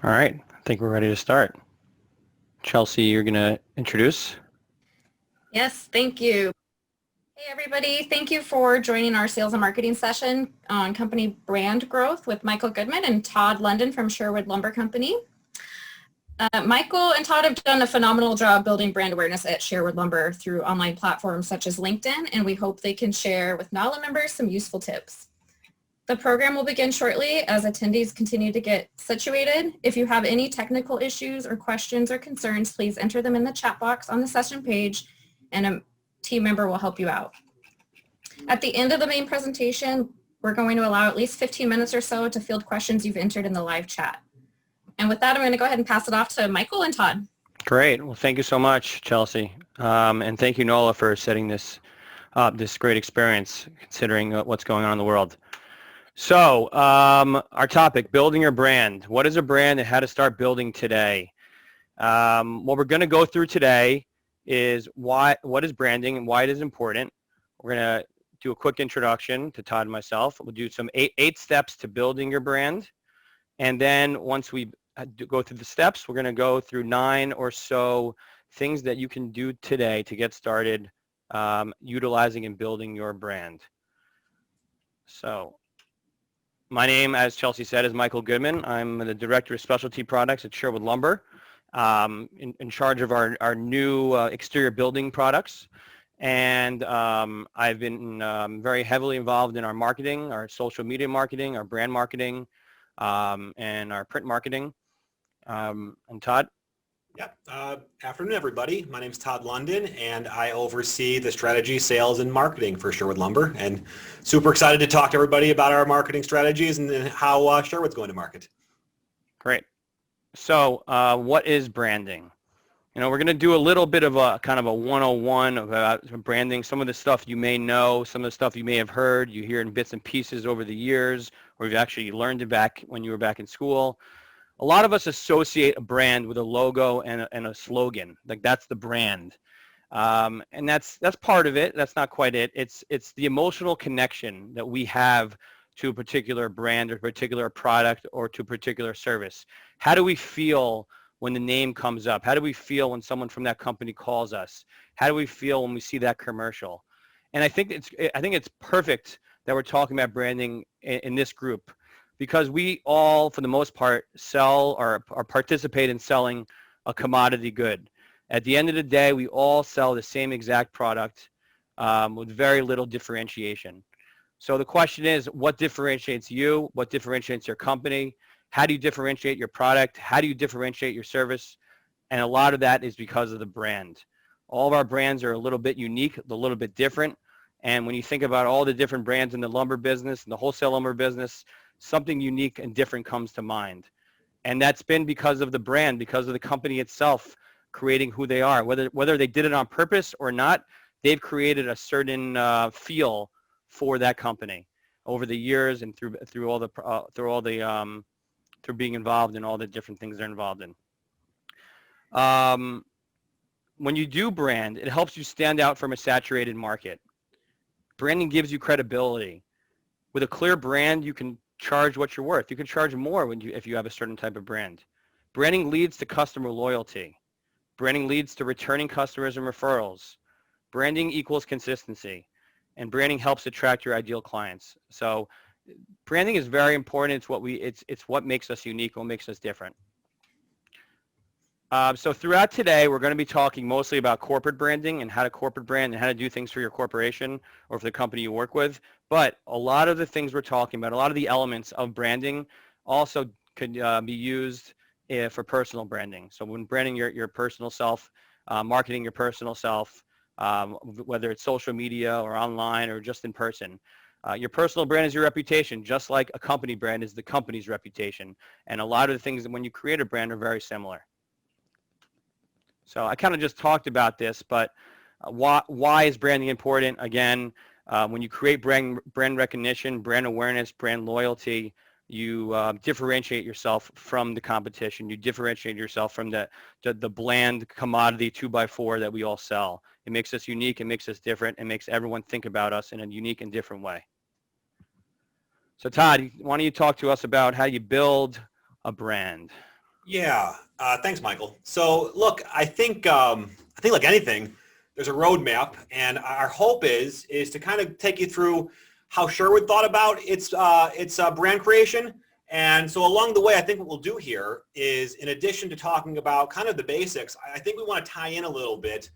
All right, I think we're ready to start. Chelsea, you're going to introduce? Yes, thank you. Hey, everybody. Thank you for joining our sales and marketing session on company brand growth with Michael Goodman and Todd London from Sherwood Lumber Company. Michael and Todd have done a phenomenal job building brand awareness at Sherwood Lumber through online platforms such as LinkedIn, and we hope they can share with NALA members some useful tips. The program will begin shortly as attendees continue to get situated. If you have any technical issues or questions or concerns, please enter them in the chat box on the session page and a team member will help you out. At the end of the main presentation, we're going to allow at least 15 minutes or so to field questions you've entered in the live chat. And with that, I'm going to go ahead and pass it off to Michael and Todd. Great. Well, thank you so much, Chelsea. And thank you, Nola, for setting this up, this great experience, considering what's going on in the world. So our topic, building your brand. What is a brand and how to start building today? What we're going to go through today is what is branding and why it is important. We're going to do a quick introduction to Todd and myself. We'll do some eight steps to building your brand. And then once we go through the steps, we're going to go through 9 or so things that you can do today to get started utilizing and building your brand. So my name, as Chelsea said, is Michael Goodman. I'm the Director of Specialty Products at Sherwood Lumber, in charge of our new exterior building products. And I've been very heavily involved in our marketing, our social media marketing, our brand marketing, and our print marketing. And Todd? Yep. Afternoon, everybody. My name is Todd London, and I oversee the strategy, sales, and marketing for Sherwood Lumber. And super excited to talk to everybody about our marketing strategies and how Sherwood's going to market. Great. So what is branding? You know, we're going to do a little bit of a kind of a 101 about branding. Some of the stuff you may know, some of the stuff you may have heard, you hear in bits and pieces over the years, or you've actually learned it back when you were back in school. A lot of us associate a brand with a logo and a slogan. Like that's the brand. And that's part of it. That's not quite it. It's the emotional connection that we have to a particular brand or a particular product or to a particular service. How do we feel when the name comes up? How do we feel when someone from that company calls us? How do we feel when we see that commercial? And I think it's perfect that we're talking about branding in this group, because we all, for the most part, sell or participate in selling a commodity good. At the end of the day, we all sell the same exact product with very little differentiation. So the question is, what differentiates you? What differentiates your company? How do you differentiate your product? How do you differentiate your service? And a lot of that is because of the brand. All of our brands are a little bit unique, a little bit different. And when you think about all the different brands in the lumber business, in the wholesale lumber business, something unique and different comes to mind. And that's been because of the brand, because of the company itself creating who they are. Whether they did it on purpose or not, they've created a certain feel for that company over the years and through being involved in all the different things they're involved in. When you do brand, it helps you stand out from a saturated market. Branding gives you credibility. With a clear brand, you can charge what you're worth. You can charge more if you have a certain type of brand. Branding leads to customer loyalty. Branding leads to returning customers and referrals. Branding equals consistency. And branding helps attract your ideal clients. So branding is very important. It's what makes us unique, what makes us different. So throughout today, we're going to be talking mostly about corporate branding and how to corporate brand and how to do things for your corporation or for the company you work with. But a lot of the things we're talking about, a lot of the elements of branding also could be used for personal branding. So when branding your personal self, marketing your personal self, whether it's social media or online or just in person. Your personal brand is your reputation, just like a company brand is the company's reputation. And a lot of the things that when you create a brand are very similar. So I kind of just talked about this, but why is branding important? Again, when you create brand recognition, brand awareness, brand loyalty, you differentiate yourself from the competition. You differentiate yourself from the bland commodity 2x4 that we all sell. It makes us unique. It makes us different. It makes everyone think about us in a unique and different way. So Todd, why don't you talk to us about how you build a brand? Yeah, thanks, Michael. So look, I think like anything, there's a roadmap, and our hope is to kind of take you through how Sherwood thought about its brand creation. And so along the way, I think what we'll do here is, in addition to talking about kind of the basics, I think we want to tie in a little bit,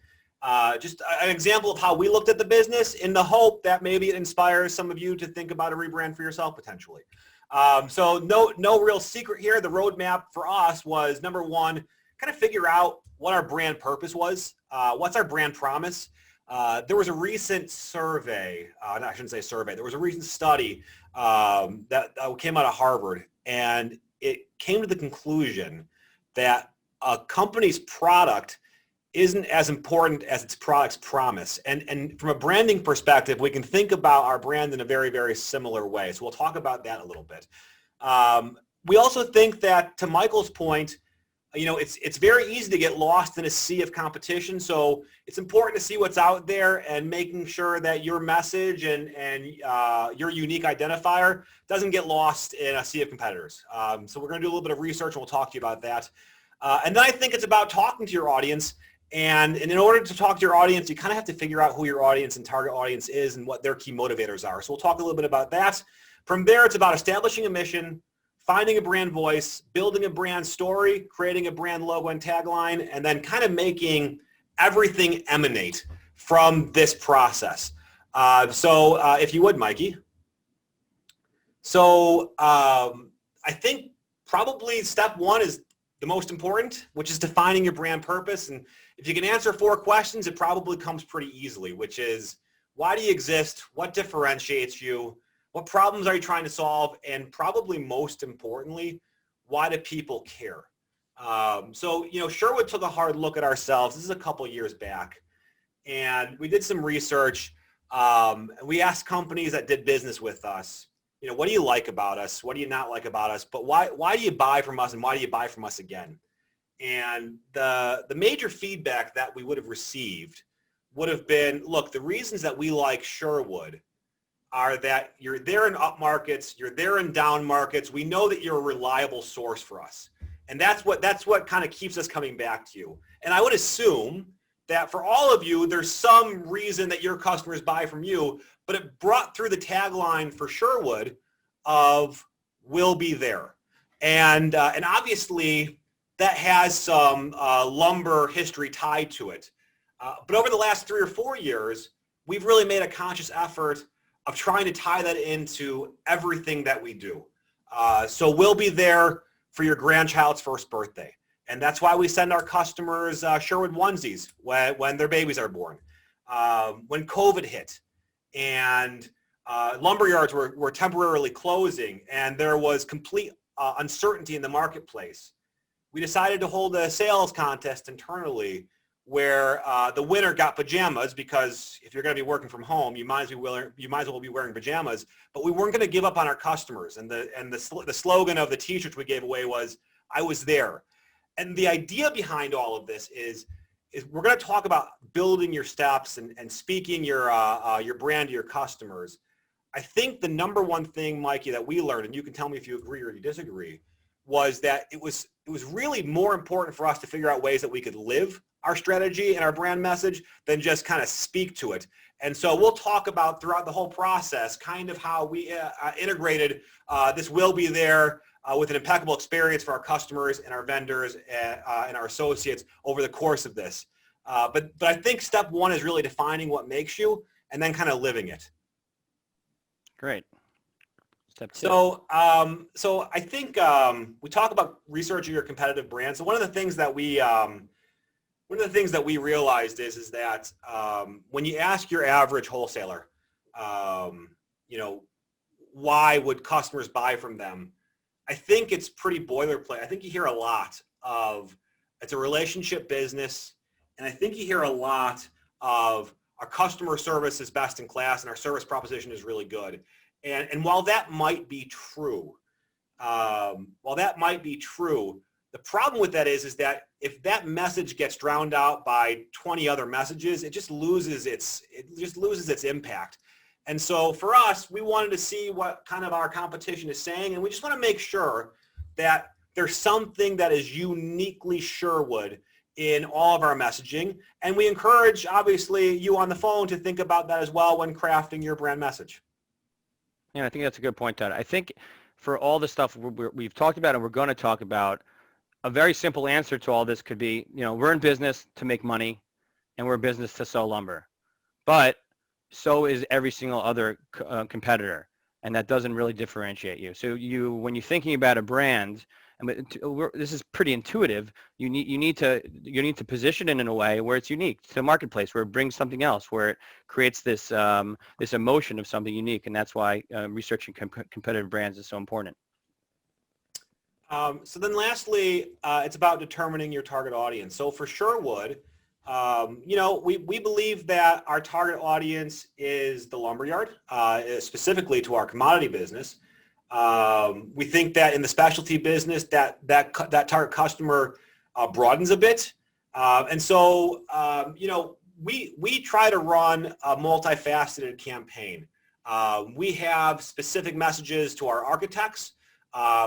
just an example of how we looked at the business, in the hope that maybe it inspires some of you to think about a rebrand for yourself potentially. So no real secret here. The roadmap for us was, number one, kind of figure out what our brand purpose was. What's our brand promise? There was a recent survey, no, I shouldn't say survey, there was a recent study that came out of Harvard, and it came to the conclusion that a company's product isn't as important as its product's promise. And from a branding perspective, we can think about our brand in a very, very similar way. So we'll talk about that a little bit. We also think that, to Michael's point, it's very easy to get lost in a sea of competition. So it's important to see what's out there and making sure that your message and your unique identifier doesn't get lost in a sea of competitors. So we're going to do a little bit of research, and we'll talk to you about that. And then I think it's about talking to your audience. And in order to talk to your audience, you kind of have to figure out who your audience and target audience is and what their key motivators are. So we'll talk a little bit about that. From there, it's about establishing a mission, finding a brand voice, building a brand story, creating a brand logo and tagline, and then kind of making everything emanate from this process. So if you would, Mikey. So I think probably step one is the most important, which is defining your brand purpose. And if you can answer 4 questions, it probably comes pretty easily, which is, why do you exist? What differentiates you? What problems are you trying to solve? And probably most importantly, why do people care? So Sherwood took a hard look at ourselves. This is a couple years back. And we did some research. We asked companies that did business with us, what do you like about us? What do you not like about us? But why do you buy from us, and why do you buy from us again? And the major feedback that we would have received would have been, look, the reasons that we like Sherwood are that you're there in up markets, you're there in down markets. We know that you're a reliable source for us. And that's what kind of keeps us coming back to you. And I would assume that for all of you, there's some reason that your customers buy from you, but it brought through the tagline for Sherwood of "We'll be there," and obviously that has some lumber history tied to it. But over the last 3 or 4 years, we've really made a conscious effort of trying to tie that into everything that we do. So we'll be there for your grandchild's first birthday. And that's why we send our customers Sherwood onesies when their babies are born. When COVID hit and lumber yards were temporarily closing and there was complete uncertainty in the marketplace, we decided to hold a sales contest internally where the winner got pajamas, because if you're going to be working from home, you might as well be wearing pajamas. But we weren't going to give up on our customers. And the slogan of the T-shirts we gave away was, "I was there." And the idea behind all of this is we're going to talk about building your steps and speaking your brand to your customers. I think the number one thing, Mikey, that we learned, and you can tell me if you agree or you disagree, was that it was really more important for us to figure out ways that we could live our strategy and our brand message than just kind of speak to it. And so we'll talk about throughout the whole process kind of how we integrated this "Will Be There" with an impeccable experience for our customers and our vendors and our associates over the course of this. But I think step one is really defining what makes you and then kind of living it. Great. Step 2. So I think we talk about researching your competitive brand. So one of the things that we realized is that when you ask your average wholesaler, why would customers buy from them? I think it's pretty boilerplate. I think you hear a lot of, it's a relationship business, and I think you hear a lot of, our customer service is best in class and our service proposition is really good. And while that might be true, the problem with that is that if that message gets drowned out by 20 other messages, it just loses its impact. And so for us, we wanted to see what kind of our competition is saying, and we just want to make sure that there's something that is uniquely Sherwood in all of our messaging. And we encourage, obviously, you on the phone to think about that as well when crafting your brand message. Yeah, I think that's a good point, Todd. I think for all the stuff we've talked about and we're going to talk about, a very simple answer to all this could be, we're in business to make money and we're in business to sell lumber. But so is every single other competitor, and that doesn't really differentiate you. So when you're thinking about a brand, this is pretty intuitive. You need to position it in a way where it's unique to the marketplace, where it brings something else, where it creates this this emotion of something unique, and that's why researching competitive brands is so important. So then lastly, it's about determining your target audience. So for Sherwood, we believe that our target audience is the lumberyard, specifically to our commodity business. We think that in the specialty business that target customer broadens a bit. And so, we try to run a multifaceted campaign. We have specific messages to our architects.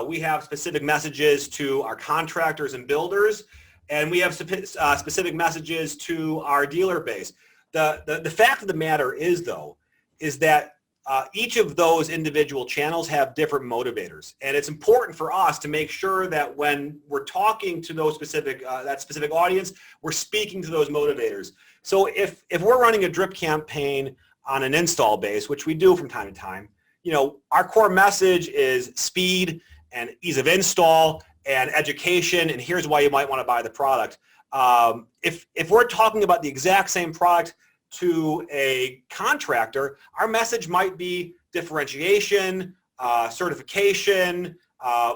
We have specific messages to our contractors and builders, and we have specific messages to our dealer base. The fact of the matter is, though, is that each of those individual channels have different motivators, and it's important for us to make sure that when we're talking to those that specific audience, we're speaking to those motivators. So if we're running a drip campaign on an install base, which we do from time to time, our core message is speed and ease of install and education, and here's why you might want to buy the product. If we're talking about the exact same product to a contractor, our message might be differentiation, certification,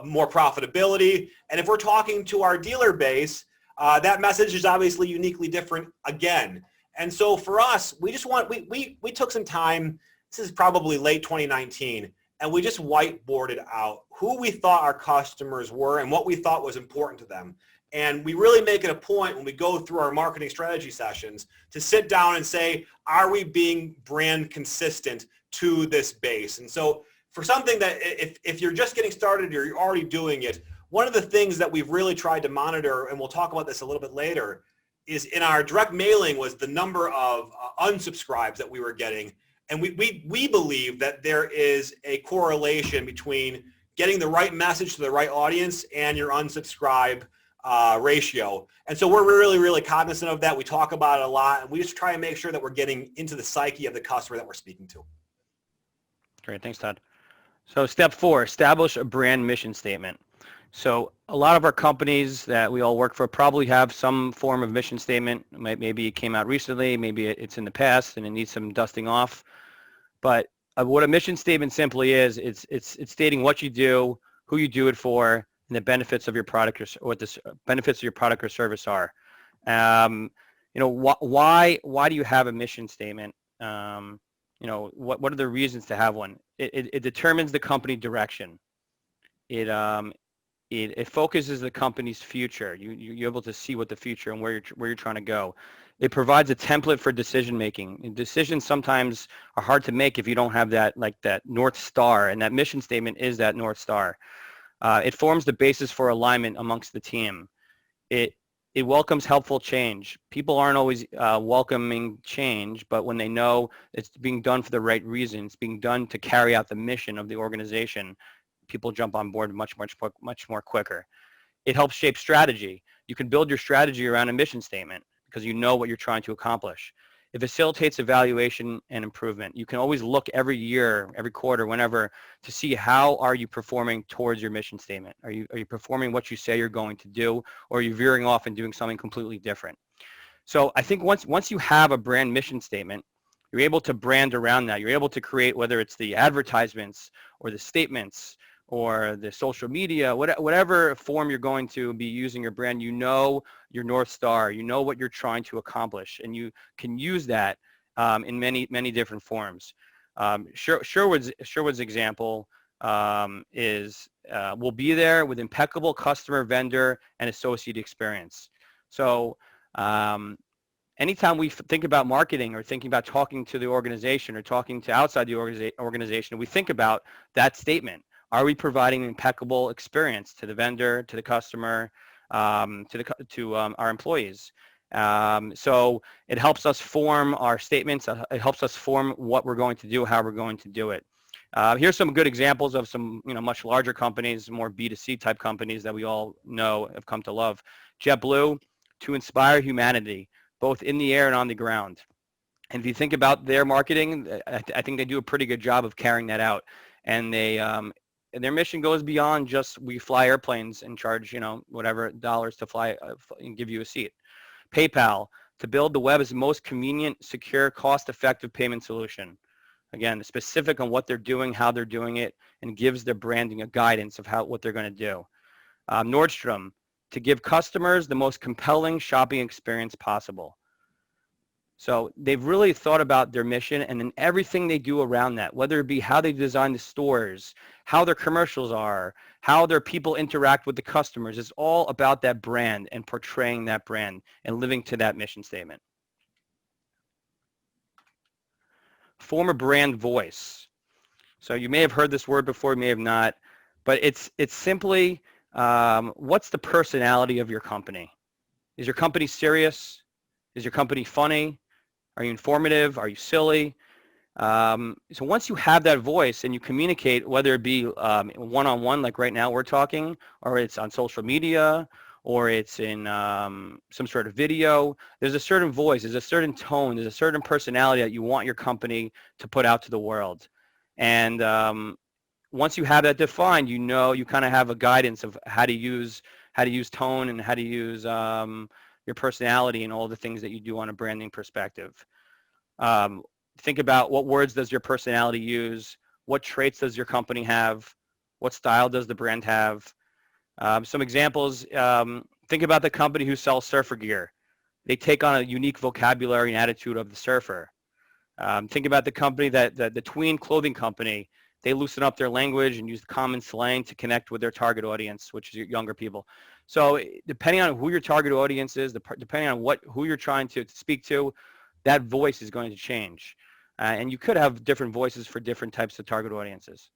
more profitability. And if we're talking to our dealer base, that message is obviously uniquely different again. And so for us, we took some time. This is probably late 2019, and we just whiteboarded out who we thought our customers were and what we thought was important to them. And we really make it a point when we go through our marketing strategy sessions to sit down and say, are we being brand consistent to this base? And so for something that if you're just getting started or you're already doing it, one of the things that we've really tried to monitor, and we'll talk about this a little bit later, is in our direct mailing was the number of unsubscribes that we were getting. And we believe that there is a correlation between getting the right message to the right audience and your unsubscribe ratio. And so we're really, really cognizant of that. We talk about it a lot, and we just try and make sure that we're getting into the psyche of the customer that we're speaking to. Great. Thanks, Todd. So step 4, establish a brand mission statement. So a lot of our companies that we all work for probably have some form of mission statement. Maybe it came out recently, maybe it's in the past and it needs some dusting off. But what a mission statement simply is, it's stating what you do, who you do it for, and the benefits of your product or what the benefits of your product or service are. Why do you have a mission statement? What are the reasons to have one? It determines the company direction. It focuses the company's future. You're able to see what the future and where you're trying to go. It provides a template for decision making. And decisions sometimes are hard to make if you don't have that North Star, and that mission statement is that North Star. It forms the basis for alignment amongst the team. It welcomes helpful change. People aren't always welcoming change, but when they know it's being done for the right reason, it's being done to carry out the mission of the organization, people jump on board much more quicker. It helps shape strategy. You can build your strategy around a mission statement because you know what you're trying to accomplish. It facilitates evaluation and improvement. You can always look every year, every quarter, whenever, to see how are you performing towards your mission statement. Are you performing what you say you're going to do, or are you veering off and doing something completely different? So I think once you have a brand mission statement, you're able to brand around that. You're able to create, whether it's the advertisements or the statements or the social media, whatever form you're going to be using your brand, you know your North Star, you know what you're trying to accomplish, and you can use that in many different forms. Sherwood's example is we'll be there with impeccable customer, vendor, and associate experience. So anytime we think about marketing or thinking about talking to the organization or talking to outside the organization, we think about that statement. Are we providing an impeccable experience to the vendor, to the customer, to our employees? So it helps us form our statements. It helps us form what we're going to do, how we're going to do it. Here's some good examples of some, much larger companies, more B2C type companies that we all know have come to love. JetBlue, to inspire humanity, both in the air and on the ground. And if you think about their marketing, I think they do a pretty good job of carrying that out. And and their mission goes beyond just we fly airplanes and charge, whatever dollars to fly and give you a seat. PayPal, to build the web's most convenient, secure, cost-effective payment solution. Again, specific on what they're doing, how they're doing it, and gives their branding a guidance of what they're going to do. Nordstrom, to give customers the most compelling shopping experience possible. So they've really thought about their mission and then everything they do around that, whether it be how they design the stores, how their commercials are, how their people interact with the customers. It's all about that brand and portraying that brand and living to that mission statement. Form a brand voice. So you may have heard this word before, you may have not, but it's simply what's the personality of your company? Is your company serious? Is your company funny? Are you informative? Are you silly? So once you have that voice and you communicate, whether it be one-on-one, like right now we're talking, or it's on social media, or it's in some sort of video, there's a certain voice, there's a certain tone, there's a certain personality that you want your company to put out to the world. And once you have that defined, you kind of have a guidance of how to use tone and how to use your personality and all the things that you do on a branding perspective. Think about what words does your personality use? What traits does your company have? What style does the brand have? Some examples, think about the company who sells surfer gear. They take on a unique vocabulary and attitude of the surfer. Think about the company the Tween clothing company. They loosen up their language and use common slang to connect with their target audience, which is younger people. So depending on who your target audience is, depending on who you're trying to speak to, that voice is going to change. And you could have different voices for different types of target audiences.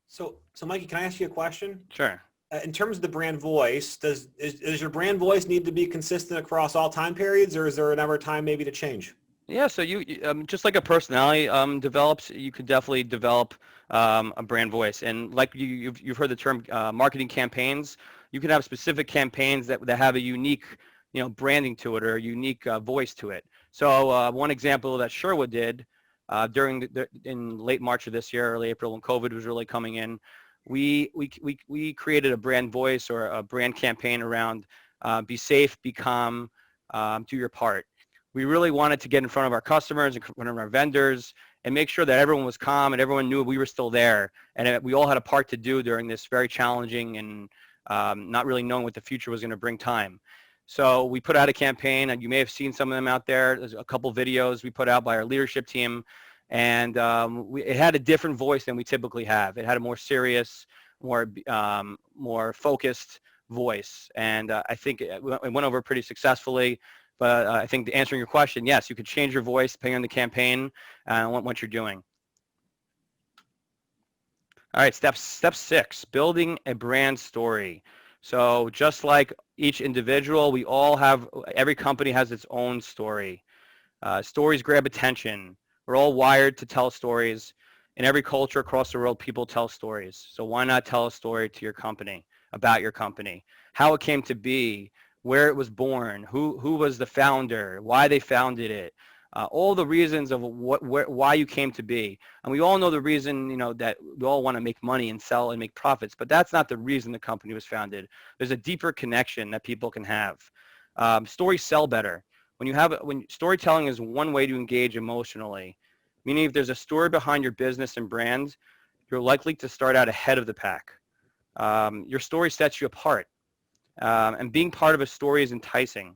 So Mikey, can I ask you a question? Sure. In terms of the brand voice, does your brand voice need to be consistent across all time periods, or is there ever a time maybe to change? Yeah, so you just like a personality develops, you could definitely develop a brand voice. And like you've heard the term marketing campaigns, you can have specific campaigns that have a unique, branding to it or a unique voice to it. So one example that Sherwood did in late March of this year, early April, when COVID was really coming in, we created a brand voice or a brand campaign around be safe, be calm, do your part. We really wanted to get in front of our customers, in front of our vendors, and make sure that everyone was calm and everyone knew we were still there, and we all had a part to do during this very challenging and not really knowing what the future was going to bring time. So we put out a campaign, and you may have seen some of them out there. There's a couple videos we put out by our leadership team, and it had a different voice than we typically have. It had a more serious, more focused voice, and I think it went over pretty successfully. But I think answering your question, yes, you could change your voice depending on the campaign and what you're doing. All right, step 6, building a brand story. So just like each individual, every company has its own story. Stories grab attention. We're all wired to tell stories. In every culture across the world, people tell stories. So why not tell a story to your company, about your company, how it came to be, where it was born, who was the founder, why they founded it, all the reasons of why you came to be. And we all know the reason, that we all want to make money and sell and make profits, but that's not the reason the company was founded. There's a deeper connection that people can have. Stories sell better. When storytelling is one way to engage emotionally, meaning if there's a story behind your business and brand, you're likely to start out ahead of the pack. Your story sets you apart. And being part of a story is enticing.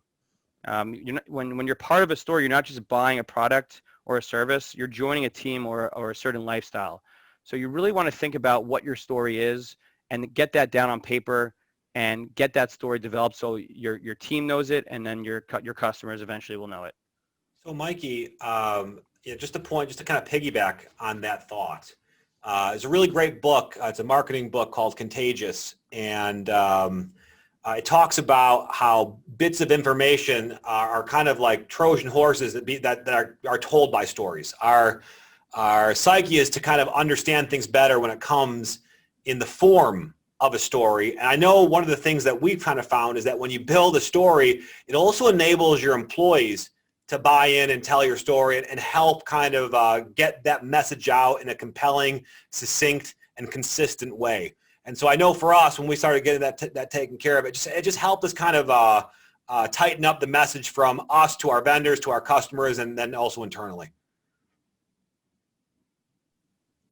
When you're part of a story, you're not just buying a product or a service, you're joining a team or a certain lifestyle. So you really want to think about what your story is and get that down on paper and get that story developed so your team knows it, and then your customers eventually will know it. So Mikey, just to kind of piggyback on that thought, It's a really great book. It's a marketing book called Contagious, and it talks about how bits of information are kind of like Trojan horses that are told by stories. Our psyche is to kind of understand things better when it comes in the form of a story. And I know one of the things that we've kind of found is that when you build a story, it also enables your employees to buy in and tell your story and help kind of get that message out in a compelling, succinct, and consistent way. And so I know for us, when we started getting that taken care of, it just helped us kind of tighten up the message from us to our vendors, to our customers, and then also internally.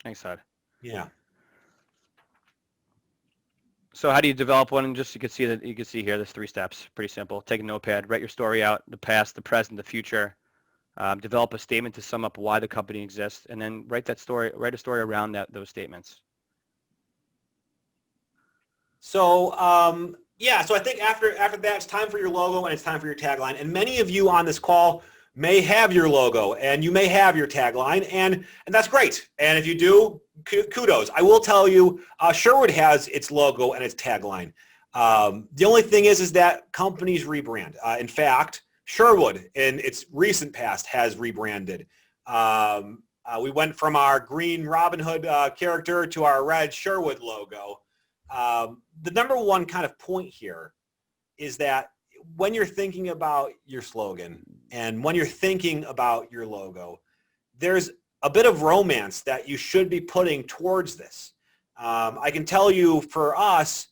Thanks, Todd. Yeah. So how do you develop one? And just you can see here, there's 3 steps. Pretty simple. Take a notepad, write your story out, the past, the present, the future. Develop a statement to sum up why the company exists, and then write a story around those statements. So so I think after that, it's time for your logo and it's time for your tagline. And many of you on this call may have your logo and you may have your tagline, and that's great. And if you do, kudos. I will tell you, Sherwood has its logo and its tagline. The only thing is that companies rebrand. In fact, Sherwood in its recent past has rebranded. We went from our green Robin Hood character to our red Sherwood logo. The number one kind of point here is that when you're thinking about your slogan and when you're thinking about your logo, there's a bit of romance that you should be putting towards this. I can tell you for us,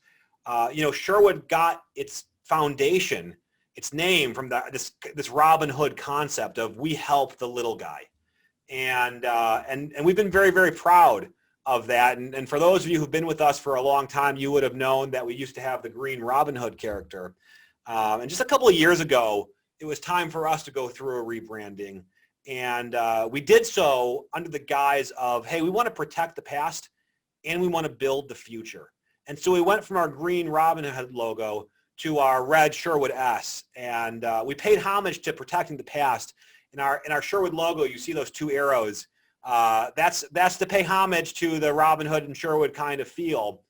Sherwood got its foundation, its name from this Robin Hood concept of we help the little guy. And we've been very, very proud of that. And for those of you who've been with us for a long time, you would have known that we used to have the green Robin Hood character. And just a couple of years ago, it was time for us to go through a rebranding. And we did so under the guise of, hey, we want to protect the past and we want to build the future. And so we went from our green Robin Hood logo to our red Sherwood S. And we paid homage to protecting the past. In our Sherwood logo, you see those 2 arrows. That's to pay homage to the Robin Hood and Sherwood kind of feel.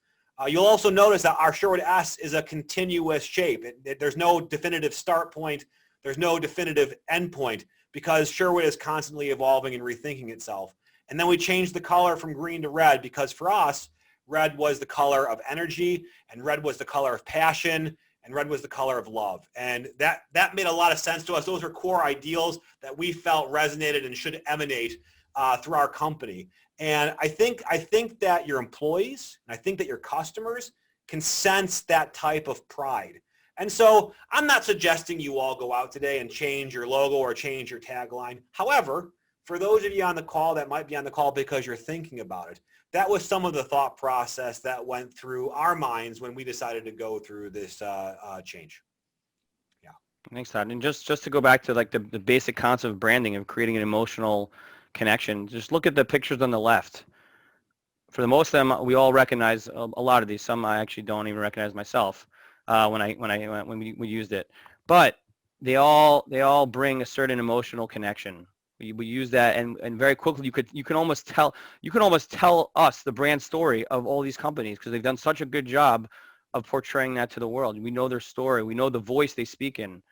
You'll also notice that our Sherwood S is a continuous shape. There's no definitive start point. There's no definitive end point because Sherwood is constantly evolving and rethinking itself. And then we changed the color from green to red because for us, red was the color of energy and red was the color of passion and red was the color of love. And that made a lot of sense to us. Those are core ideals that we felt resonated and should emanate through our company. And I think that your employees and I think that your customers can sense that type of pride. And so I'm not suggesting you all go out today and change your logo or change your tagline. However, for those of you on the call that might be on the call because you're thinking about it, that was some of the thought process that went through our minds when we decided to go through this change. Yeah. Thanks, Todd. And just to go back to like the basic concept of branding and creating an emotional connection, just look at the pictures on the left. For the most of them, we all recognize a lot of these. Some I actually don't even recognize myself when we used it. But they all bring a certain emotional connection. We use that, and very quickly you can almost tell us the brand story of all these companies because they've done such a good job of portraying that to the world. We know their story. We know the voice they speak in.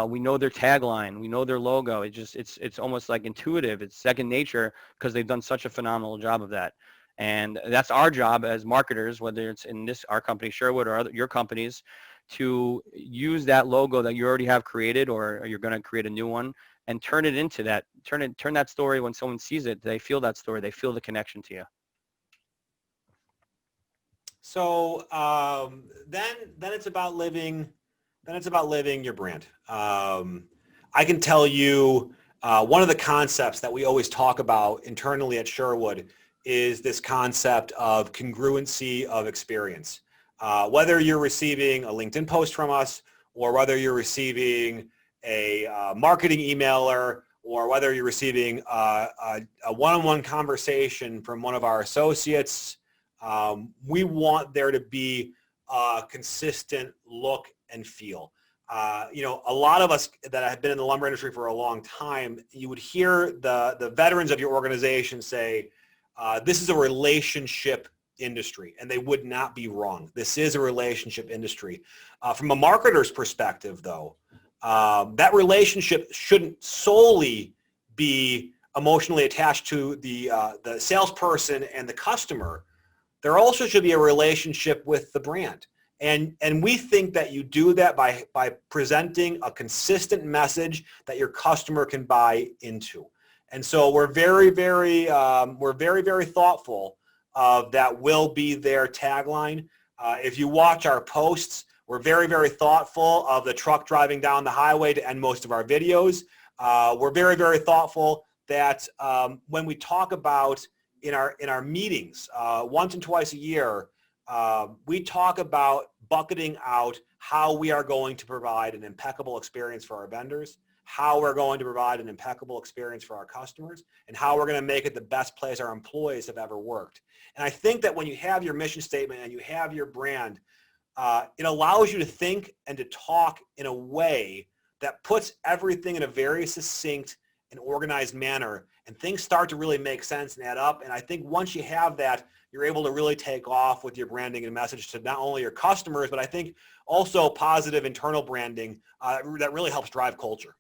We know their tagline. We know their logo. It's almost like intuitive. It's second nature because they've done such a phenomenal job of that. And that's our job as marketers, whether it's in our company, Sherwood, or your companies, to use that logo that you already have created or you're going to create a new one and turn it into that. Turn that story when someone sees it. They feel that story. They feel the connection to you. So then it's about living. Then it's about living your brand. I can tell you one of the concepts that we always talk about internally at Sherwood is this concept of congruency of experience. Whether you're receiving a LinkedIn post from us or whether you're receiving a marketing emailer or whether you're receiving a one-on-one conversation from one of our associates, we want there to be a consistent look and feel. A lot of us that have been in the lumber industry for a long time, you would hear the veterans of your organization say, This is a relationship industry, and they would not be wrong. This is a relationship industry. From a marketer's perspective, though, that relationship shouldn't solely be emotionally attached to the salesperson and the customer. There also should be a relationship with the brand. And we think that you do that by presenting a consistent message that your customer can buy into. And so we're very, very thoughtful of that will be their tagline. If you watch our posts, we're very, very thoughtful of the truck driving down the highway to end most of our videos. We're very, very thoughtful that when we talk about in our meetings, once and twice a year, we talk about bucketing out how we are going to provide an impeccable experience for our vendors, how we're going to provide an impeccable experience for our customers, and how we're going to make it the best place our employees have ever worked. And I think that when you have your mission statement and you have your brand, it allows you to think and to talk in a way that puts everything in a very succinct and organized manner, and things start to really make sense and add up. And I think once you have that, you're able to really take off with your branding and message to not only your customers, but I think also positive internal branding that really helps drive culture.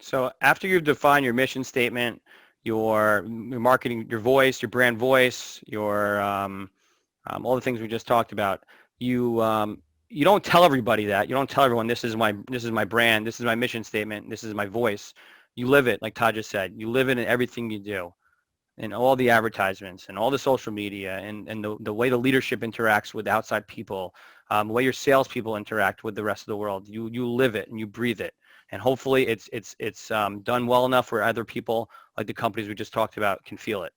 So after you've defined your mission statement, your marketing, your voice, your brand voice, your all the things we just talked about, you don't tell everybody that. You don't tell everyone this is my brand, this is my mission statement, this is my voice. You live it, like Todd just said. You live it in everything you do, in all the advertisements and all the social media, and the way the leadership interacts with outside people, the way your salespeople interact with the rest of the world. You live it and you breathe it. And hopefully it's done well enough where other people, like the companies we just talked about, can feel it.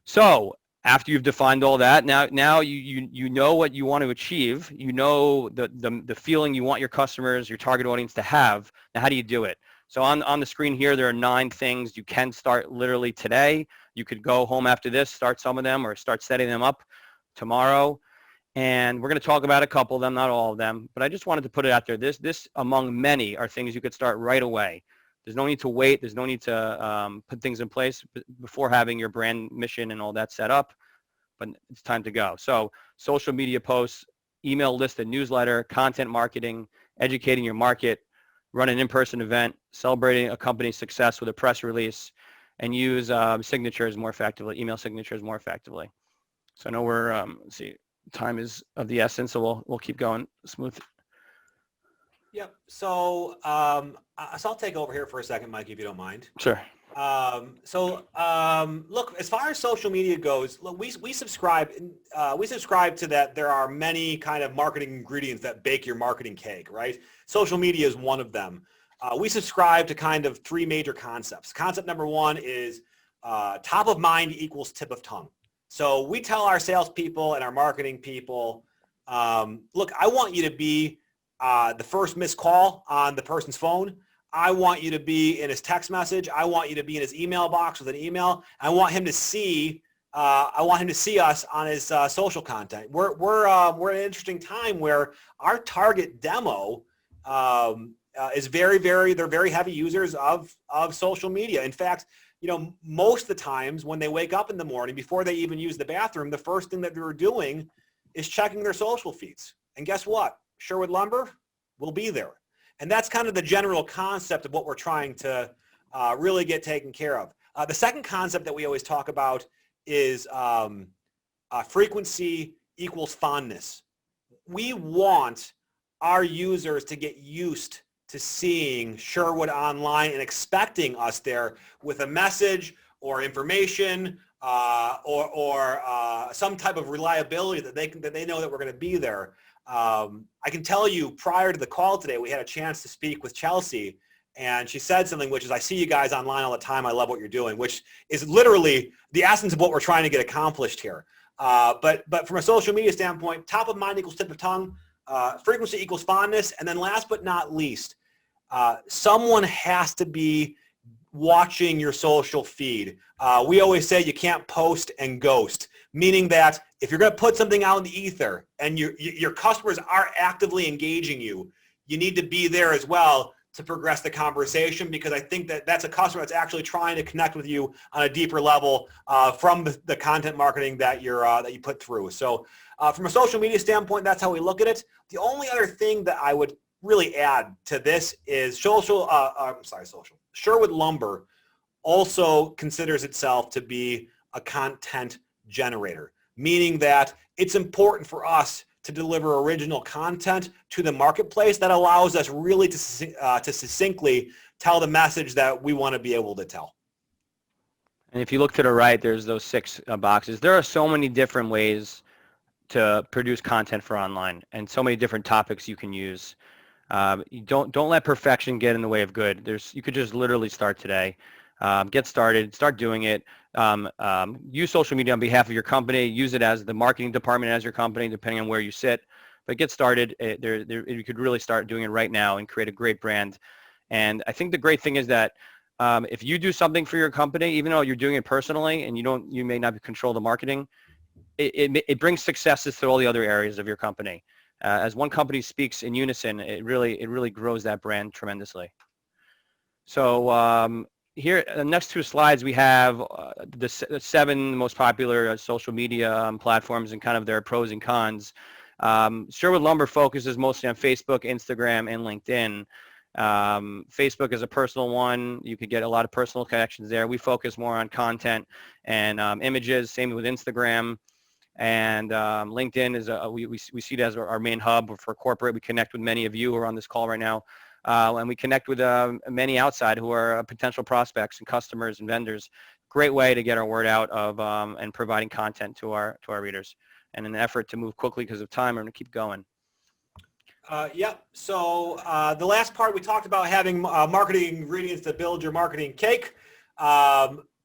So after you've defined all that, now you know what you want to achieve. You know the feeling you want your customers, your target audience to have. Now, how do you do it? So on the screen here, there are 9 things you can start literally today. You could go home after this, start some of them, or start setting them up tomorrow. And we're going to talk about a couple of them, not all of them, but I just wanted to put it out there. This among many are things you could start right away. There's no need to wait. There's no need to put things in place before having your brand mission and all that set up, but it's time to go. So social media posts, email list and newsletter, content marketing, educating your market, run an in-person event, celebrating a company's success with a press release, and use signatures more effectively, email signatures more effectively. So I know we're, let's see, time is of the essence, so we'll keep going smooth. Yep. So I'll take over here for a second, Mike, if you don't mind. Sure. Look, as far as social media goes, look, we subscribe to that. There are many kind of marketing ingredients that bake your marketing cake, right? Social media is one of them. We subscribe to kind of 3 major concepts. Concept number 1 is top of mind equals tip of tongue. So we tell our salespeople and our marketing people, look, I want you to be the first missed call on the person's phone. I want you to be in his text message. I want you to be in his email box with an email. I want him to see us on his social content. We're at an interesting time where our target demo is they're very heavy users of social media. In fact, most of the times when they wake up in the morning, before they even use the bathroom, the first thing that they're doing is checking their social feeds. And guess what? Sherwood Lumber will be there. And that's kind of the general concept of what we're trying to really get taken care of. The second concept that we always talk about is frequency equals fondness. We want our users to get used to seeing Sherwood online and expecting us there with a message or information or some type of reliability that they know that we're going to be there. I can tell you, prior to the call today, we had a chance to speak with Chelsea, and she said something, which is, I see you guys online all the time. I love what you're doing, which is literally the essence of what we're trying to get accomplished here. But from a social media standpoint, top of mind equals tip of tongue, frequency equals fondness, and then last but not least, someone has to be watching your social feed. We always say you can't post and ghost, meaning that if you're going to put something out in the ether and your customers are actively engaging you, you need to be there as well to progress the conversation, because I think that that's a customer that's actually trying to connect with you on a deeper level from the content marketing that you put through. So from a social media standpoint, that's how we look at it. The only other thing that I would really add to this is Sherwood Lumber also considers itself to be a content generator, meaning that it's important for us to deliver original content to the marketplace that allows us really to succinctly tell the message that we want to be able to tell. And if you look to the right, there's those 6 boxes. There are so many different ways to produce content for online, and so many different topics you can use. You don't let perfection get in the way of good. You could just literally start today. Get started, start doing it. Use social media on behalf of your company. Use it as the marketing department as your company, depending on where you sit. But get started. You could really start doing it right now and create a great brand. And I think the great thing is that if you do something for your company, even though you're doing it personally and you may not control the marketing, it brings successes to all the other areas of your company. As one company speaks in unison, it really grows that brand tremendously. So here, the next 2 slides, we have the 7 most popular social media platforms and kind of their pros and cons. Sherwood Lumber focuses mostly on Facebook, Instagram, and LinkedIn. Facebook is a personal one. You could get a lot of personal connections there. We focus more on content and images, same with Instagram. And LinkedIn is we see it as our main hub for corporate. We connect with many of you who are on this call right now. And we connect with many outside who are potential prospects and customers and vendors. Great way to get our word out of and providing content to our readers. And in an effort to move quickly because of time, I'm going to keep going. Yep. So the last part, we talked about having marketing ingredients to build your marketing cake.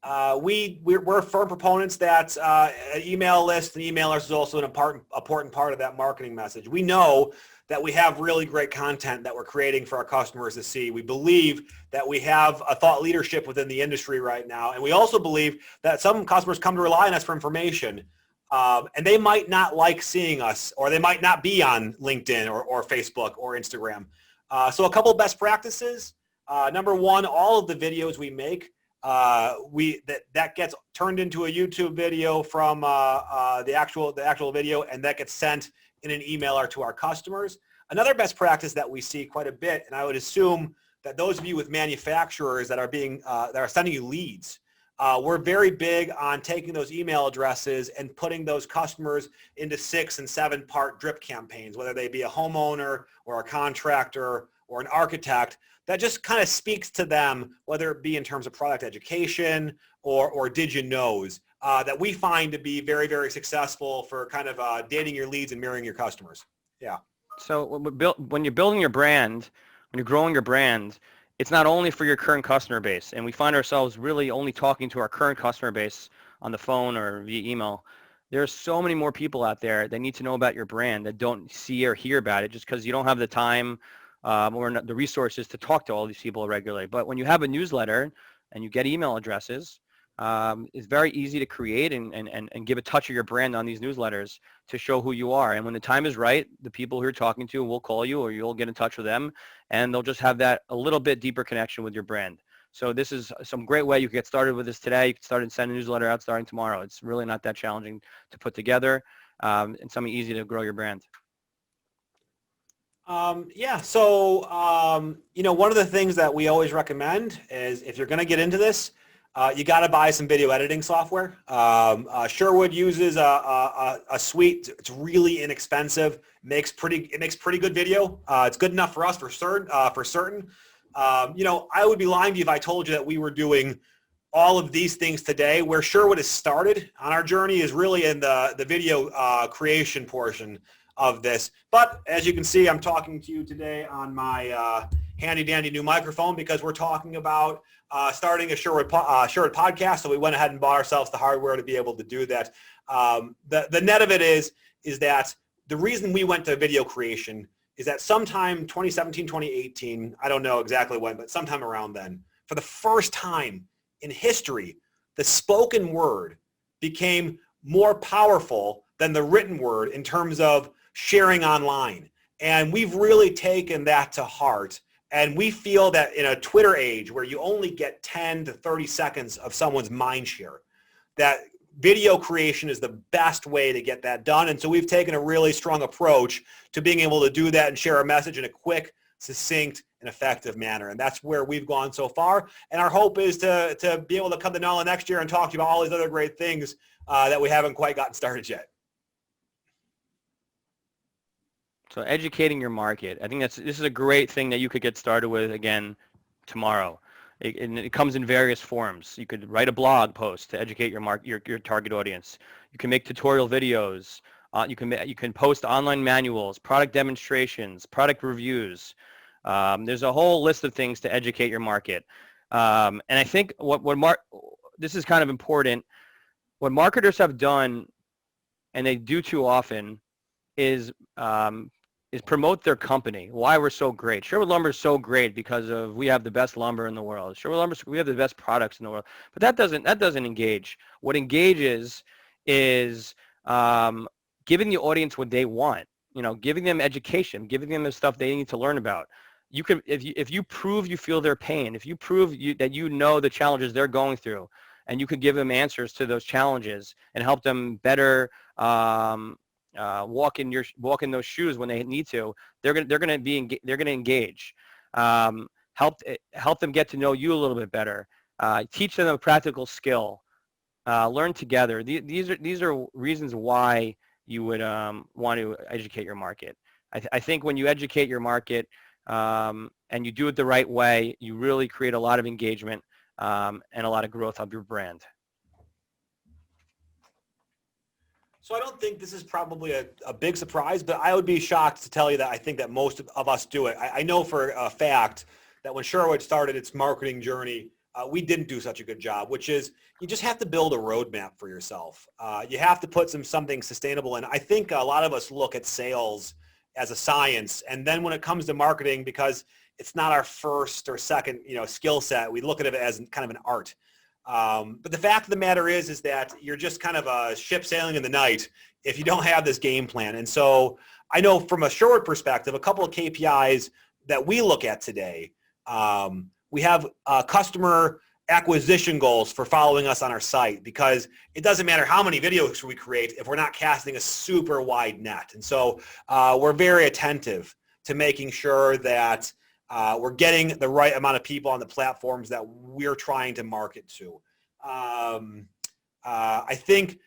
We're firm proponents that an email list and emailers is also an important part of that marketing message. We know that we have really great content that we're creating for our customers to see. We believe that we have a thought leadership within the industry right now. And we also believe that some customers come to rely on us for information. And they might not like seeing us, or they might not be on LinkedIn or Facebook or Instagram. So a couple of best practices. Number 1, all of the videos we make, that gets turned into a YouTube video from the actual video, and that gets sent in an emailer to our customers. Another best practice that we see quite a bit, and I would assume that those of you with manufacturers that are sending you leads, we're very big on taking those email addresses and putting those customers into 6- and 7-part drip campaigns, whether they be a homeowner or a contractor or an architect, that just kind of speaks to them, whether it be in terms of product education or did you knows, that we find to be very, very successful for kind of dating your leads and mirroring your customers. Yeah. So when you're building your brand, when you're growing your brand, it's not only for your current customer base, and we find ourselves really only talking to our current customer base on the phone or via email. There are so many more people out there that need to know about your brand that don't see or hear about it just because you don't have the time or the resources to talk to all these people regularly. But when you have a newsletter and you get email addresses, it's very easy to create and give a touch of your brand on these newsletters to show who you are. And when the time is right, the people who you're talking to will call you, or you'll get in touch with them, and they'll just have that a little bit deeper connection with your brand. So this is some great way you can get started with this today. You can start and send a newsletter out starting tomorrow. It's really not that challenging to put together, and something easy to grow your brand. Yeah. So, one of the things that we always recommend is if you're going to get into this, you got to buy some video editing software. Sherwood uses a suite. It's really inexpensive. It makes pretty good video. It's good enough for us for certain. I would be lying to you if I told you that we were doing all of these things today. Where Sherwood has started on our journey is really in the video creation portion of this. But as you can see, I'm talking to you today on my handy dandy new microphone because we're talking about starting a Sherwood podcast. So we went ahead and bought ourselves the hardware to be able to do that. The net of it is that the reason we went to video creation is that sometime 2017, 2018, I don't know exactly when, but sometime around then, for the first time in history, the spoken word became more powerful than the written word in terms of sharing online. And we've really taken that to heart. And we feel that in a Twitter age where you only get 10 to 30 seconds of someone's mind share, that video creation is the best way to get that done. And so we've taken a really strong approach to being able to do that and share a message in a quick, succinct, and effective manner. And that's where we've gone so far. And our hope is to be able to come to NOLA next year and talk to you about all these other great things that we haven't quite gotten started yet. So educating your market, I think this is a great thing that you could get started with again tomorrow. It comes in various forms. You could write a blog post to educate your target audience. You can make tutorial videos. You can post online manuals, product demonstrations, product reviews. There's a whole list of things to educate your market. And I think this is kind of important. What marketers have done, and they do too often, is promote their company, why we're so great. Sherwood Lumber is so great because we have the best lumber in the world. Sherwood Lumber, we have the best products in the world. But that doesn't engage. What engages is giving the audience what they want. Giving them education, giving them the stuff they need to learn about. You can, if you prove you feel their pain, if you prove that you know the challenges they're going through, and you could give them answers to those challenges and help them better walk in those shoes when they need to, they're going to engage. Help them get to know you a little bit better. Teach them a practical skill. Learn together. These are reasons why you would want to educate your market. I think when you educate your market and you do it the right way, you really create a lot of engagement and a lot of growth of your brand. So I don't think this is probably a big surprise, but I would be shocked to tell you that I think that most of us do it. I know for a fact that when Sherwood started its marketing journey, we didn't do such a good job, which is you just have to build a roadmap for yourself. You have to put something sustainable in. I think a lot of us look at sales as a science, and then when it comes to marketing, because it's not our first or second skill set, we look at it as kind of an art. But the fact of the matter is that you're just kind of a ship sailing in the night if you don't have this game plan. And so I know from a Sherwood perspective, a couple of KPIs that we look at today. We have customer acquisition goals for following us on our site, because it doesn't matter how many videos we create if we're not casting a super wide net. And so we're very attentive to making sure that we're getting the right amount of people on the platforms that we're trying to market to. I think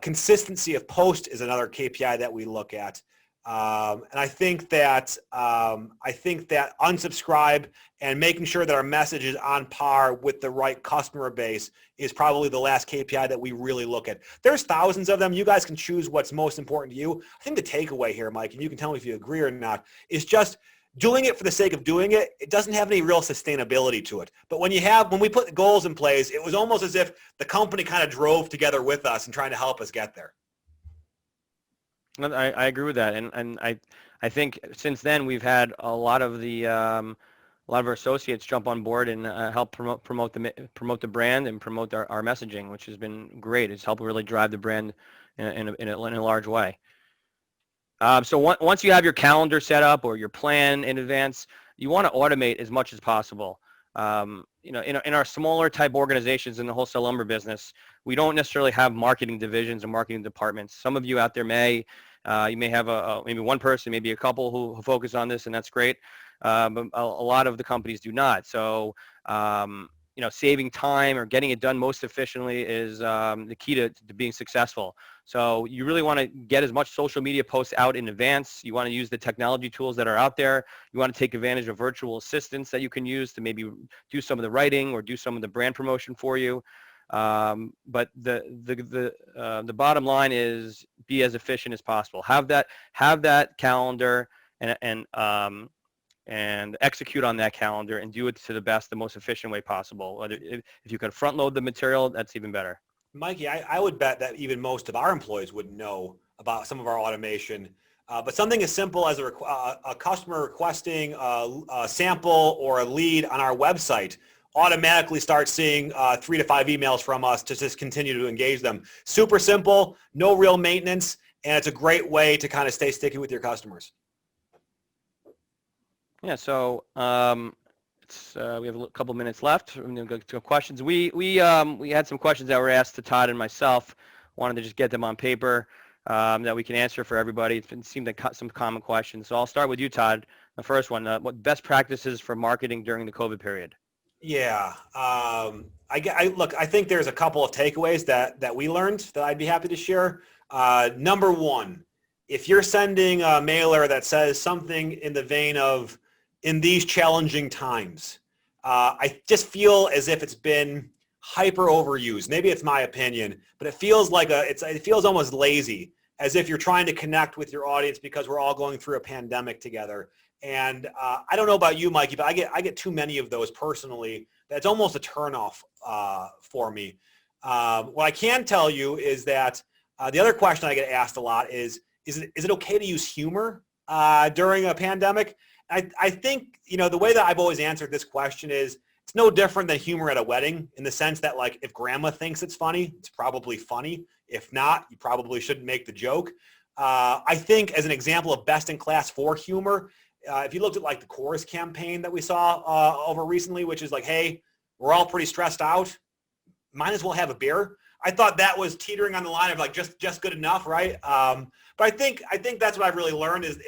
consistency of post is another KPI that we look at. And I think that unsubscribe and making sure that our message is on par with the right customer base is probably the last KPI that we really look at. There's thousands of them. You guys can choose what's most important to you. I think the takeaway here, Mike, and you can tell me if you agree or not, is just doing it for the sake of doing it. It doesn't have any real sustainability to it. But when we put goals in place, it was almost as if the company kind of drove together with us and trying to help us get there. I agree with that, and I think since then we've had a lot of our associates jump on board and help promote the brand and promote our messaging, which has been great. It's helped really drive the brand in a large way. So once you have your calendar set up or your plan in advance, you want to automate as much as possible. In our smaller type organizations in the wholesale lumber business, we don't necessarily have marketing divisions or marketing departments. Some of you out there may have maybe one person, maybe a couple who focus on this, and that's great. But a lot of the companies do not. So saving time or getting it done most efficiently is the key to being successful. So you really want to get as much social media posts out in advance. You want to use the technology tools that are out there. You want to take advantage of virtual assistants that you can use to maybe do some of the writing or do some of the brand promotion for you. But the bottom line is be as efficient as possible. Have that calendar and execute on that calendar and do it to the most efficient way possible. If you can front load the material, that's even better. Mikey, I would bet that even most of our employees wouldn't know about some of our automation. But something as simple as a customer requesting a sample or a lead on our website automatically starts seeing 3 to 5 emails from us to just continue to engage them. Super simple, no real maintenance, and it's a great way to kind of stay sticky with your customers. Yeah, so we have a couple minutes left. We're going to go to questions. We had some questions that were asked to Todd and myself. Wanted to just get them on paper that we can answer for everybody. It seemed like some common questions. So I'll start with you, Todd. The first one: what best practices for marketing during the COVID period? Yeah. Look, I think there's a couple of takeaways that we learned that I'd be happy to share. Number one, if you're sending a mailer that says something in the vein of "in these challenging times," I just feel as if it's been hyper overused. Maybe it's my opinion, but it feels like it feels almost lazy, as if you're trying to connect with your audience because we're all going through a pandemic together. And I don't know about you, Mikey, but I get too many of those personally. That's almost a turnoff for me. What I can tell you is that the other question I get asked a lot is it okay to use humor during a pandemic? I think, the way that I've always answered this question is it's no different than humor at a wedding, in the sense that, like, if grandma thinks it's funny, it's probably funny. If not, you probably shouldn't make the joke. I think, as an example of best in class for humor, if you looked at, like, the Chorus campaign that we saw over recently, which is like, hey, we're all pretty stressed out, might as well have a beer. I thought that was teetering on the line of, like, just good enough, right? But I think that's what I've really learned is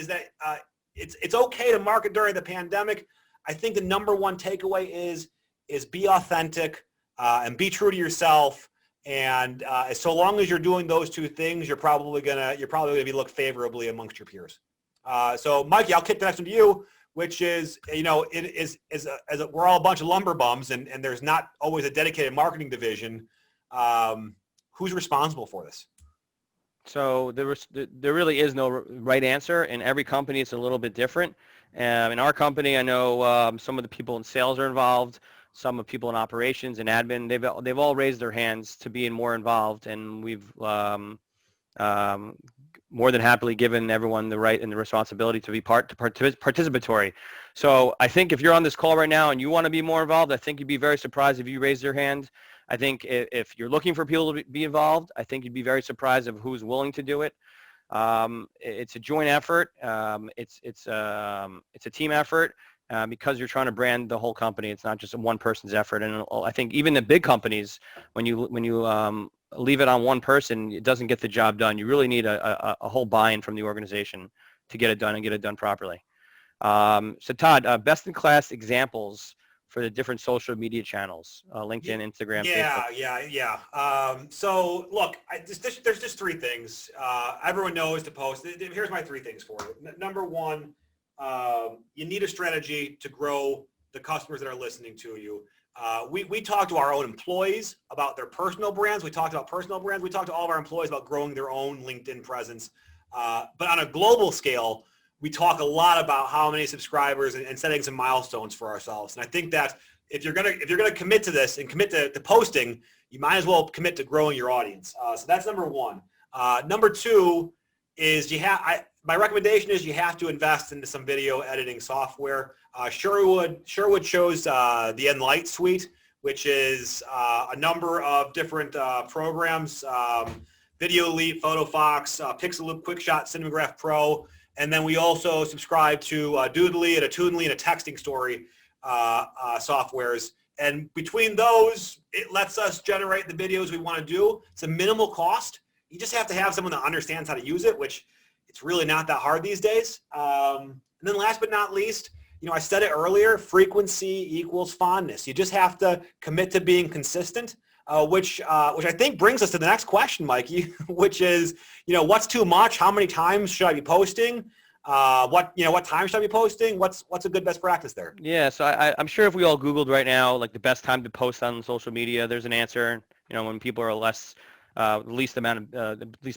that it's okay to market during the pandemic. I think the number one takeaway is be authentic and be true to yourself. And so long as you're doing those two things, you're probably gonna be looked favorably amongst your peers. So, Mikey, I'll kick the next one to you, which is, we're all a bunch of lumber bums, and there's not always a dedicated marketing division. Who's responsible for this? So there really is no right answer. In every company, it's a little bit different. In our company, I know some of the people in sales are involved, some of the people in operations and admin. They've all raised their hands to being more involved, and we've more than happily given everyone the right and the responsibility to be participatory. So I think if you're on this call right now and you want to be more involved, I think you'd be very surprised if you raise your hand. I think if you're looking for people to be involved, I think you'd be very surprised of who's willing to do it. It's a joint effort. It's a team effort because you're trying to brand the whole company. It's not just one person's effort. And I think even the big companies, when you leave it on one person, it doesn't get the job done. You really need a whole buy-in from the organization to get it done and get it done properly. So Todd, best in class examples for the different social media channels, LinkedIn, Instagram, Facebook. Yeah. So look, there's just three things. Everyone knows to post. Here's my three things for you. Number one, you need a strategy to grow the customers that are listening to you. We talk to our own employees about their personal brands. We talked about personal brands. We talked to all of our employees about growing their own LinkedIn presence. But on a global scale, we talk a lot about how many subscribers and setting some milestones for ourselves. And I think that if you're gonna commit to this and commit to posting, you might as well commit to growing your audience. So that's number one. Number two is my recommendation is you have to invest into some video editing software. Sherwood chose the Enlight suite, which is a number of different programs: Video Elite, PhotoFox, Pixaloop, QuickShot, Cinemagraph Pro. And then we also subscribe to Doodly and a Texting Story softwares. And between those, it lets us generate the videos we want to do. It's a minimal cost. You just have to have someone that understands how to use it, which it's really not that hard these days. And then last but not least, I said it earlier, frequency equals fondness. You just have to commit to being consistent. Which I think brings us to the next question, Mikey, which is, what's too much? How many times should I be posting? What time should I be posting? What's a good best practice there? Yeah, so I'm sure if we all Googled right now, like the best time to post on social media, there's an answer. When people are least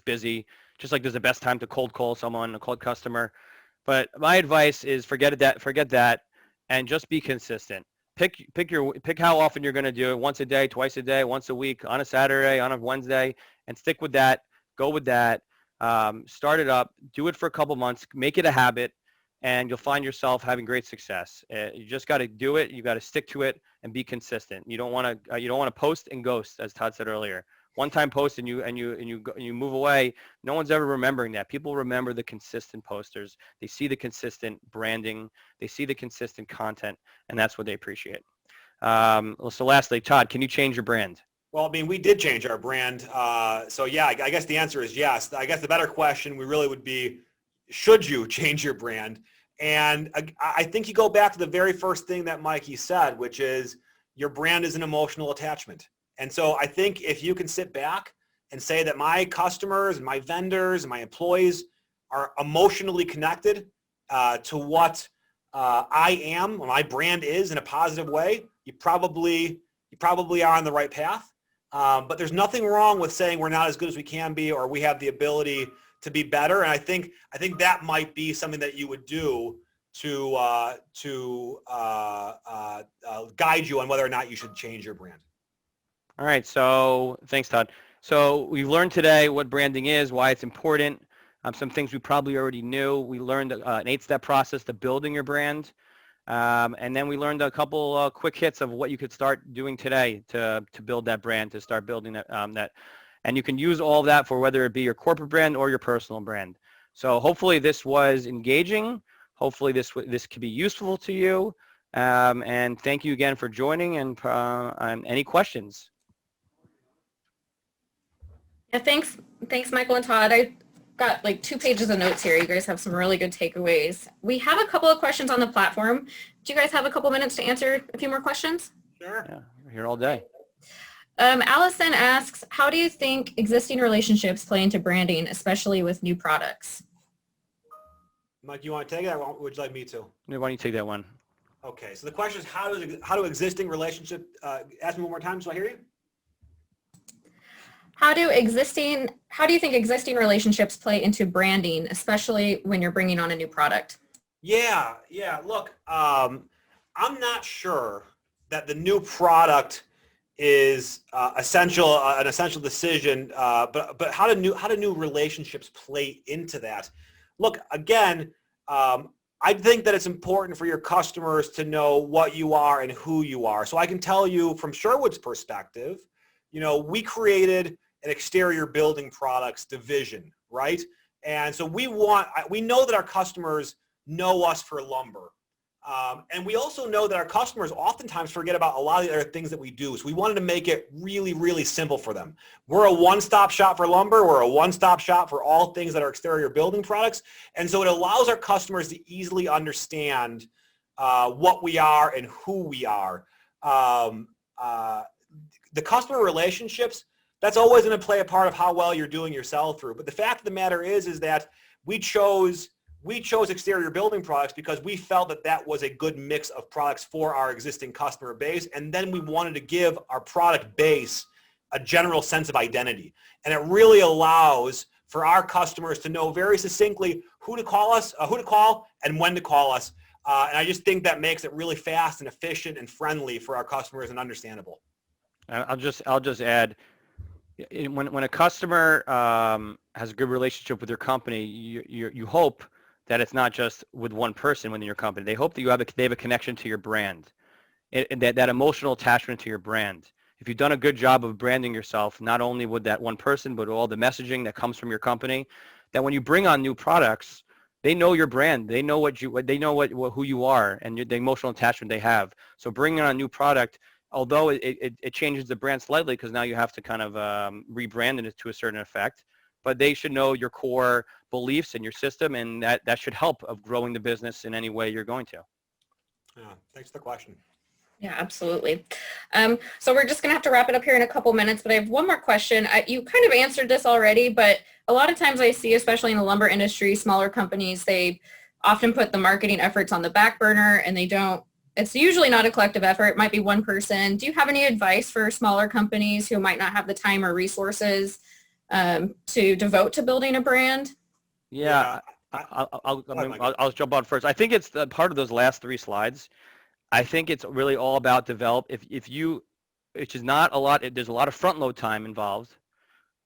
busy, just like there's the best time to cold call someone, a cold customer. But my advice is forget that, and just be consistent. Pick how often you're going to do it: once a day, twice a day, once a week, on a Saturday, on a Wednesday, and stick with that. Go with that. Start it up. Do it for a couple months. Make it a habit, and you'll find yourself having great success. You just got to do it. You got to stick to it and be consistent. You don't want to post and ghost, as Todd said earlier. one-time post and you move away, no one's ever remembering that. People remember the consistent posters. They see the consistent branding. They see the consistent content, and that's what they appreciate. So lastly, Todd, can you change your brand? Well, I mean, we did change our brand. So yeah, I guess the answer is yes. I guess the better question we really would be, should you change your brand? And I think you go back to the very first thing that Mikey said, which is your brand is an emotional attachment. And so I think if you can sit back and say that my customers and my vendors and my employees are emotionally connected to what I am, or my brand is in a positive way, you probably are on the right path. But there's nothing wrong with saying we're not as good as we can be, or we have the ability to be better. And I think that might be something that you would do to guide you on whether or not you should change your brand. All right. So thanks, Todd. So we've learned today what branding is, why it's important. Some things we probably already knew. We learned an 8-step process to building your brand. And then we learned a couple quick hits of what you could start doing today to build that brand, to start building that. And you can use all of that for whether it be your corporate brand or your personal brand. So hopefully this was engaging. Hopefully this could be useful to you. And thank you again for joining, and any questions. Yeah, thanks, Michael and Todd. I got like 2 pages of notes here. You guys have some really good takeaways. We have a couple of questions on the platform. Do you guys have a couple minutes to answer a few more questions? Sure. Yeah, we're here all day. Allison asks, how do you think existing relationships play into branding, especially with new products? Mike, you want to take it, or would you like me to? Why don't you take that one? Okay, so the question is, how do existing relationships, ask me one more time so I hear you? How do you think existing relationships play into branding, especially when you're bringing on a new product? Yeah. Look, I'm not sure that the new product is an essential decision. But how do new relationships play into that? Look, again, I think that it's important for your customers to know what you are and who you are. So I can tell you from Sherwood's perspective, we created an exterior building products division, right? And so we know that our customers know us for lumber. And we also know that our customers oftentimes forget about a lot of the other things that we do. So we wanted to make it really, really simple for them. We're a one-stop shop for lumber. We're a one-stop shop for all things that are exterior building products. And so it allows our customers to easily understand what we are and who we are. The customer relationships, that's always going to play a part of how well you're doing your sell-through. But the fact of the matter is that we chose exterior building products because we felt that was a good mix of products for our existing customer base. And then we wanted to give our product base a general sense of identity. And it really allows for our customers to know very succinctly who to call and when to call us. And I just think that makes it really fast and efficient and friendly for our customers and understandable. I'll just add, when a customer has a good relationship with your company, you hope that it's not just with one person within your company. They hope that they have a connection to your brand, that emotional attachment to your brand. If you've done a good job of branding yourself, not only with that one person, but all the messaging that comes from your company, that when you bring on new products, they know your brand. They know who you are and the emotional attachment they have. So bringing on a new product, although it changes the brand slightly because now you have to kind of rebrand it to a certain effect, but they should know your core beliefs and your system, and that should help of growing the business in any way you're going to. Yeah, thanks for the question. Yeah, absolutely. So we're just going to have to wrap it up here in a couple minutes, but I have one more question. You kind of answered this already, but a lot of times I see, especially in the lumber industry, smaller companies, they often put the marketing efforts on the back burner, and it's usually not a collective effort. It might be one person. Do you have any advice for smaller companies who might not have the time or resources to devote to building a brand? Yeah, I'll jump on first. I think it's part of those last 3 slides. I think it's really all about which is not a lot. There's a lot of front load time involved,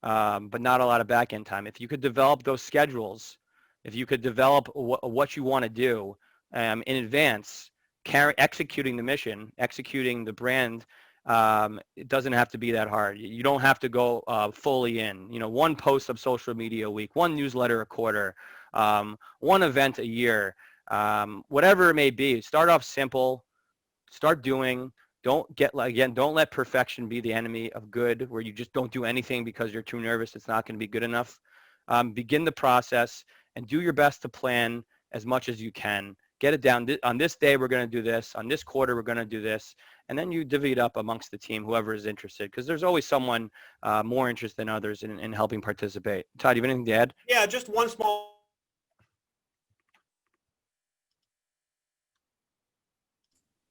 but not a lot of back end time. If you could develop those schedules, if you could develop what you want to do in advance, executing the mission, executing the brand, It doesn't have to be that hard. You don't have to go fully in. You know, one post of social media a week, one newsletter a quarter, one event a year, whatever it may be. Start off simple. Start doing. Don't let perfection be the enemy of good, where you just don't do anything because you're too nervous. It's not going to be good enough. Begin the process and do your best to plan as much as you can. Get it down. On this day, we're going to do this. On this quarter, we're going to do this. And then you divvy it up amongst the team, whoever is interested, because there's always someone more interested than others in helping participate. Todd, you have anything to add? Yeah, just one small.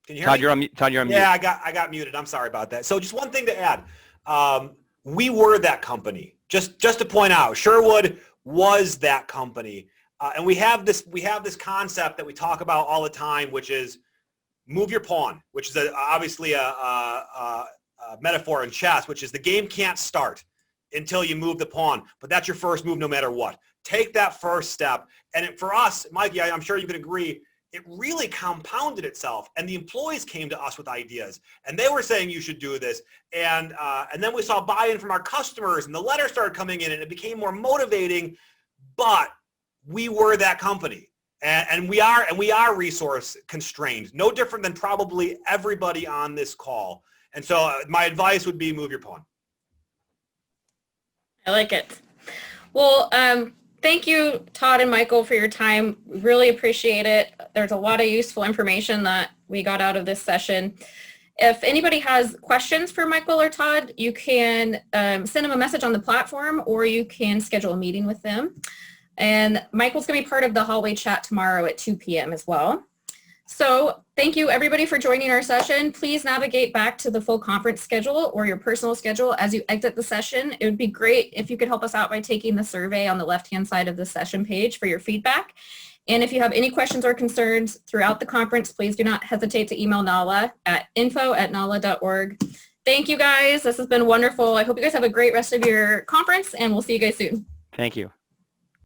Can you hear Todd, me? you're on mute. Yeah, I got muted. I'm sorry about that. So just one thing to add. We were that company. Just to point out, Sherwood was that company. And we have this concept that we talk about all the time, which is move your pawn, which is obviously a metaphor in chess, which is the game can't start until you move the pawn, but that's your first move no matter what. Take that first step. And for us, Mikey, I'm sure you can agree, it really compounded itself, and the employees came to us with ideas, and they were saying you should do this, and then we saw buy-in from our customers, and the letters started coming in, and it became more motivating. But we were that company, and we are resource constrained, no different than probably everybody on this call. And so my advice would be move your pawn. I like it. Well, thank you, Todd and Michael, for your time. We really appreciate it. There's a lot of useful information that we got out of this session. If anybody has questions for Michael or Todd, you can send them a message on the platform, or you can schedule a meeting with them. And Michael's going to be part of the hallway chat tomorrow at 2 p.m. as well. So thank you, everybody, for joining our session. Please navigate back to the full conference schedule or your personal schedule as you exit the session. It would be great if you could help us out by taking the survey on the left-hand side of the session page for your feedback. And if you have any questions or concerns throughout the conference, please do not hesitate to email NALA at info@nala.org. Thank you, guys. This has been wonderful. I hope you guys have a great rest of your conference, and we'll see you guys soon. Thank you.